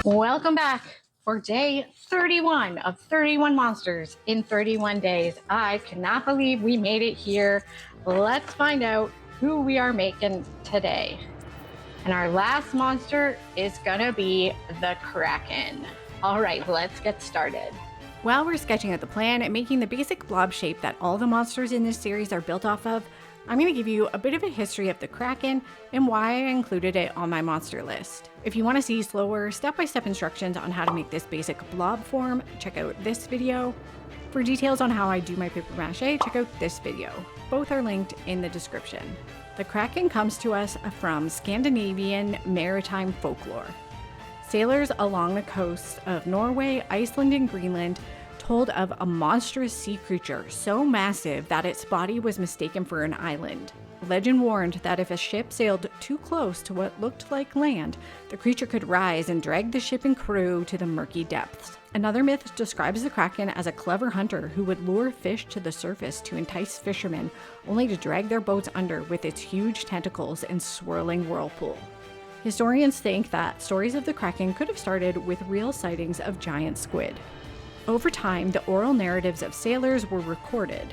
Welcome back for day 31 of 31 monsters in 31 days. I cannot believe we made it here. Let's find out who we are making today. And our last monster is gonna be the Kraken. All right, let's get started. While we're sketching out the plan and making the basic blob shape that all the monsters in this series are built off of, I'm going to give you a bit of a history of the Kraken and why I included it on my monster list. If you want to see slower, step-by-step instructions on how to make this basic blob form, check out this video. For details on how I do my paper mache, check out this video. Both are linked in the description. The Kraken comes to us from Scandinavian maritime folklore. Sailors along the coasts of Norway, Iceland, and Greenland told of a monstrous sea creature so massive that its body was mistaken for an island. Legend warned that if a ship sailed too close to what looked like land, the creature could rise and drag the ship and crew to the murky depths. Another myth describes the Kraken as a clever hunter who would lure fish to the surface to entice fishermen, only to drag their boats under with its huge tentacles and swirling whirlpool. Historians think that stories of the Kraken could have started with real sightings of giant squid. Over time, the oral narratives of sailors were recorded.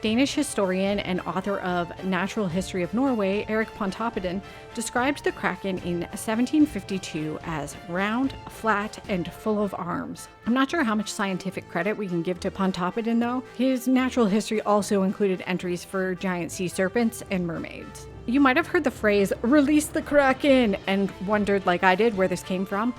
Danish historian and author of Natural History of Norway, Erik Pontoppidan, described the Kraken in 1752 as round, flat, and full of arms. I'm not sure how much scientific credit we can give to Pontoppidan though. His natural history also included entries for giant sea serpents and mermaids. You might have heard the phrase, "release the Kraken," and wondered like I did where this came from.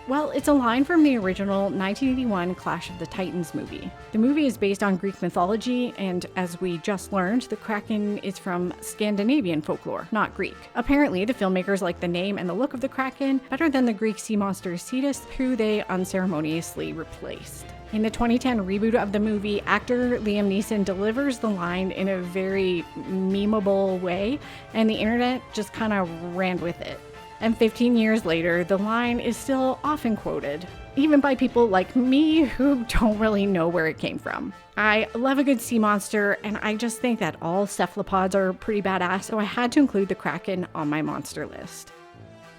Well, it's a line from the original 1981 Clash of the Titans movie. The movie is based on Greek mythology, and as we just learned, the Kraken is from Scandinavian folklore, not Greek. Apparently, the filmmakers liked the name and the look of the Kraken better than the Greek sea monster Cetus, who they unceremoniously replaced. In the 2010 reboot of the movie, actor Liam Neeson delivers the line in a very memeable way, and the internet just kind of ran with it. And 15 years later, the line is still often quoted, even by people like me who don't really know where it came from. I love a good sea monster, and I just think that all cephalopods are pretty badass, so I had to include the Kraken on my monster list.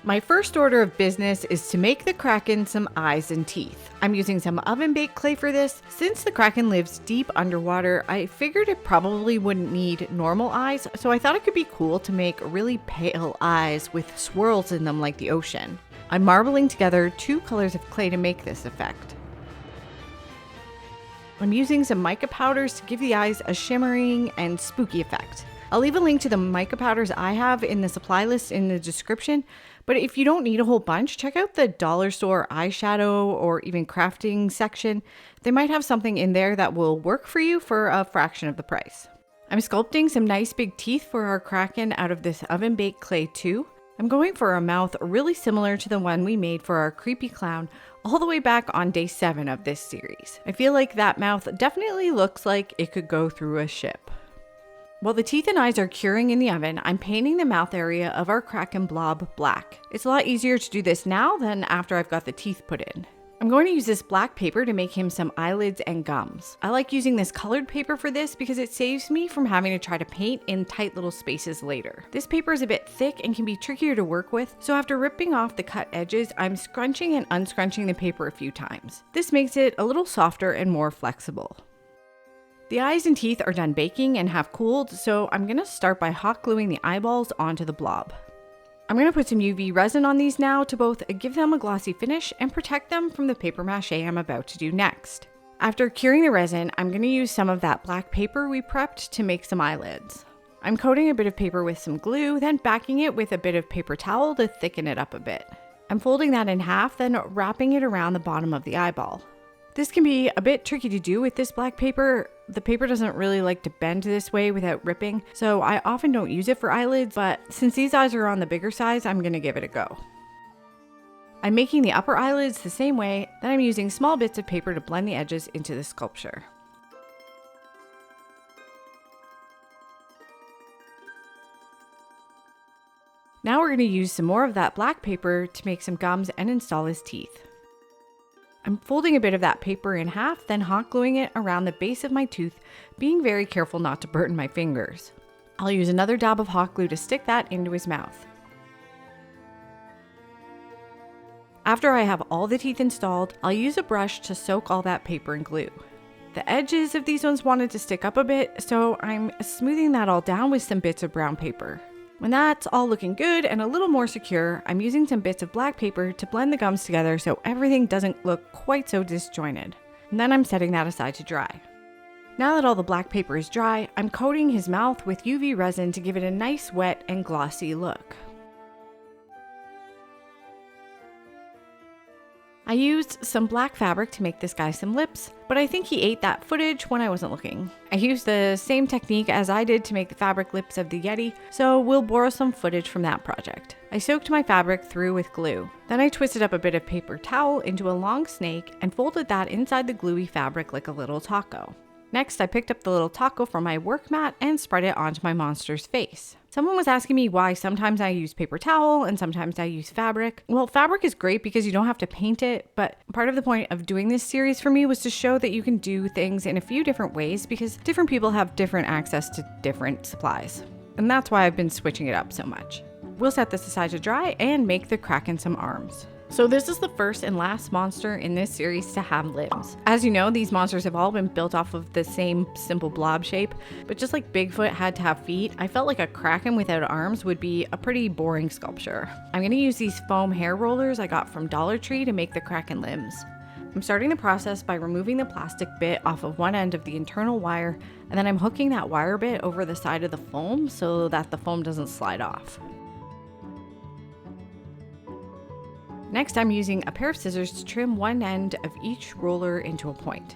My first order of business is to make the Kraken some eyes and teeth. I'm using some oven-baked clay for this. Since the Kraken lives deep underwater, I figured it probably wouldn't need normal eyes, so I thought it could be cool to make really pale eyes with swirls in them like the ocean. I'm marbling together 2 colors of clay to make this effect. I'm using some mica powders to give the eyes a shimmering and spooky effect. I'll leave a link to the mica powders I have in the supply list in the description, but if you don't need a whole bunch, check out the dollar store eyeshadow or even crafting section. They might have something in there that will work for you for a fraction of the price. I'm sculpting some nice big teeth for our Kraken out of this oven-baked clay too. I'm going for a mouth really similar to the one we made for our creepy clown all the way back on day 7 of this series. I feel like that mouth definitely looks like it could go through a ship. While the teeth and eyes are curing in the oven, I'm painting the mouth area of our Kraken blob black. It's a lot easier to do this now than after I've got the teeth put in. I'm going to use this black paper to make him some eyelids and gums. I like using this colored paper for this because it saves me from having to try to paint in tight little spaces later. This paper is a bit thick and can be trickier to work with, so after ripping off the cut edges, I'm scrunching and unscrunching the paper a few times. This makes it a little softer and more flexible. The eyes and teeth are done baking and have cooled, so I'm going to start by hot gluing the eyeballs onto the blob. I'm going to put some UV resin on these now to both give them a glossy finish and protect them from the paper mache I'm about to do next. After curing the resin, I'm going to use some of that black paper we prepped to make some eyelids. I'm coating a bit of paper with some glue, then backing it with a bit of paper towel to thicken it up a bit. I'm folding that in half, then wrapping it around the bottom of the eyeball. This can be a bit tricky to do with this black paper. The paper doesn't really like to bend this way without ripping, so I often don't use it for eyelids, but since these eyes are on the bigger size, I'm going to give it a go. I'm making the upper eyelids the same way, then I'm using small bits of paper to blend the edges into the sculpture. Now we're going to use some more of that black paper to make some gums and install his teeth. I'm folding a bit of that paper in half, then hot gluing it around the base of my tooth, being very careful not to burn my fingers. I'll use another dab of hot glue to stick that into his mouth. After I have all the teeth installed, I'll use a brush to soak all that paper in glue. The edges of these ones wanted to stick up a bit, so I'm smoothing that all down with some bits of brown paper. When that's all looking good and a little more secure, I'm using some bits of black paper to blend the gums together so everything doesn't look quite so disjointed. And then I'm setting that aside to dry. Now that all the black paper is dry, I'm coating his mouth with UV resin to give it a nice wet and glossy look. I used some black fabric to make this guy some lips, but I think he ate that footage when I wasn't looking. I used the same technique as I did to make the fabric lips of the Yeti, so we'll borrow some footage from that project. I soaked my fabric through with glue. Then I twisted up a bit of paper towel into a long snake and folded that inside the gluey fabric like a little taco. Next, I picked up the little taco from my work mat and spread it onto my monster's face. Someone was asking me why sometimes I use paper towel and sometimes I use fabric. Well, fabric is great because you don't have to paint it, but part of the point of doing this series for me was to show that you can do things in a few different ways because different people have different access to different supplies. And that's why I've been switching it up so much. We'll set this aside to dry and make the Kraken some arms. So this is the first and last monster in this series to have limbs. As you know, these monsters have all been built off of the same simple blob shape, but just like Bigfoot had to have feet, I felt like a Kraken without arms would be a pretty boring sculpture. I'm going to use these foam hair rollers I got from Dollar Tree to make the Kraken limbs. I'm starting the process by removing the plastic bit off of one end of the internal wire, and then I'm hooking that wire bit over the side of the foam so that the foam doesn't slide off. Next, I'm using a pair of scissors to trim one end of each roller into a point.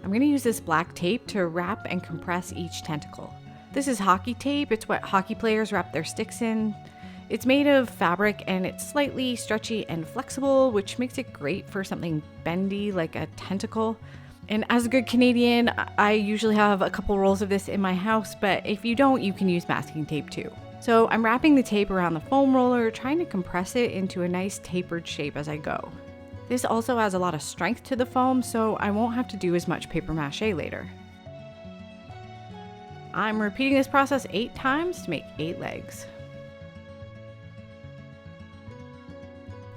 I'm going to use this black tape to wrap and compress each tentacle. This is hockey tape. It's what hockey players wrap their sticks in. It's made of fabric and it's slightly stretchy and flexible, which makes it great for something bendy like a tentacle. And as a good Canadian, I usually have a couple rolls of this in my house, but if you don't, you can use masking tape too. So I'm wrapping the tape around the foam roller, trying to compress it into a nice tapered shape as I go. This also adds a lot of strength to the foam, so I won't have to do as much paper mache later. I'm repeating this process 8 times to make 8 legs.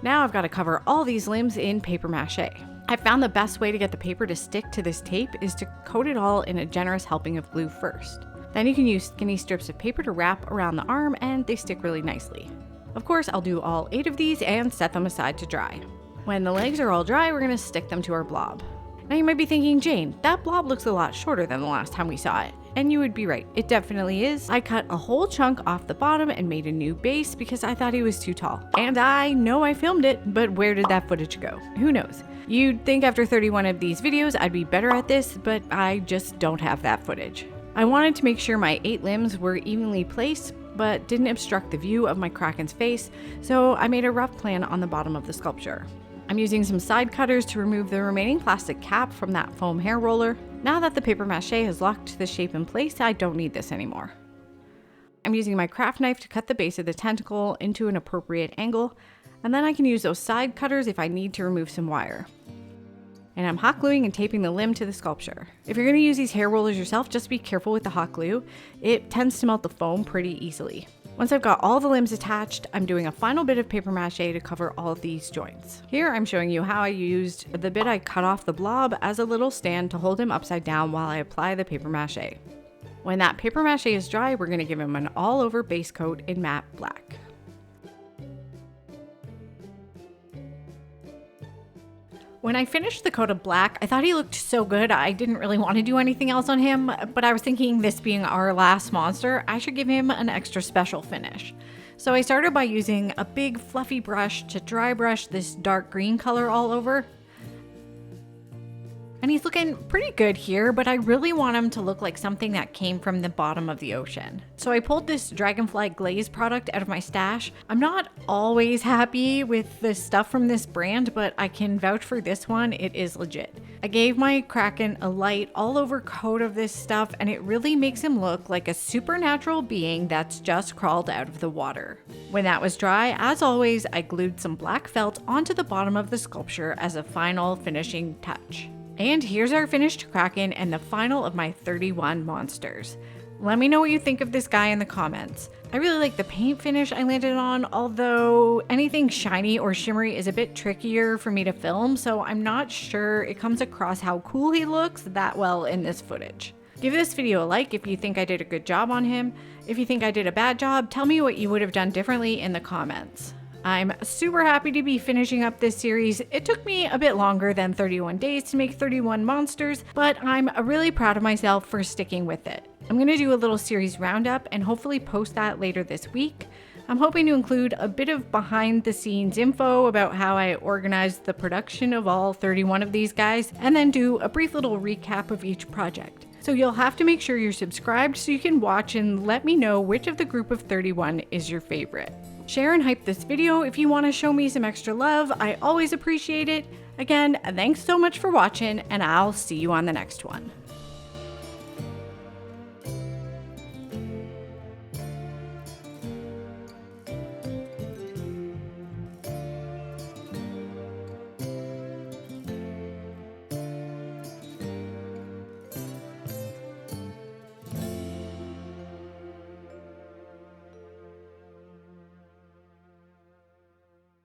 Now I've got to cover all these limbs in paper mache. I found the best way to get the paper to stick to this tape is to coat it all in a generous helping of glue first. Then you can use skinny strips of paper to wrap around the arm and they stick really nicely. Of course, I'll do all 8 of these and set them aside to dry. When the legs are all dry, we're going to stick them to our blob. Now you might be thinking, Jane, that blob looks a lot shorter than the last time we saw it. And you would be right, it definitely is. I cut a whole chunk off the bottom and made a new base because I thought he was too tall. And I know I filmed it, but where did that footage go? Who knows? You'd think after 31 of these videos I'd be better at this, but I just don't have that footage. I wanted to make sure my 8 limbs were evenly placed, but didn't obstruct the view of my Kraken's face, so I made a rough plan on the bottom of the sculpture. I'm using some side cutters to remove the remaining plastic cap from that foam hair roller. Now that the paper mache has locked the shape in place, I don't need this anymore. I'm using my craft knife to cut the base of the tentacle into an appropriate angle, and then I can use those side cutters if I need to remove some wire. And I'm hot gluing and taping the limb to the sculpture. If you're going to use these hair rollers yourself, just be careful with the hot glue. It tends to melt the foam pretty easily. Once I've got all the limbs attached, I'm doing a final bit of paper mache to cover all of these joints. Here I'm showing you how I used the bit I cut off the blob as a little stand to hold him upside down while I apply the paper mache. When that paper mache is dry, we're going to give him an all-over base coat in matte black. When I finished the coat of black, I thought he looked so good I didn't really want to do anything else on him, but I was thinking this being our last monster, I should give him an extra special finish. So I started by using a big fluffy brush to dry brush this dark green color all over. And he's looking pretty good here, but I really want him to look like something that came from the bottom of the ocean. So I pulled this Dragonfly Glaze product out of my stash. I'm not always happy with the stuff from this brand, but I can vouch for this one, it is legit. I gave my Kraken a light all over coat of this stuff, and it really makes him look like a supernatural being that's just crawled out of the water. When that was dry, as always, I glued some black felt onto the bottom of the sculpture as a final finishing touch. And here's our finished Kraken and the final of my 31 monsters. Let me know what you think of this guy in the comments. I really like the paint finish I landed on, although anything shiny or shimmery is a bit trickier for me to film, so I'm not sure it comes across how cool he looks that well in this footage. Give this video a like if you think I did a good job on him. If you think I did a bad job, tell me what you would have done differently in the comments. I'm super happy to be finishing up this series. It took me a bit longer than 31 days to make 31 monsters, but I'm really proud of myself for sticking with it. I'm going to do a little series roundup and hopefully post that later this week. I'm hoping to include a bit of behind the scenes info about how I organized the production of all 31 of these guys, and then do a brief little recap of each project. So you'll have to make sure you're subscribed so you can watch and let me know which of the group of 31 is your favorite. Share and hype this video if you want to show me some extra love. I always appreciate it. Again, thanks so much for watching, and I'll see you on the next one.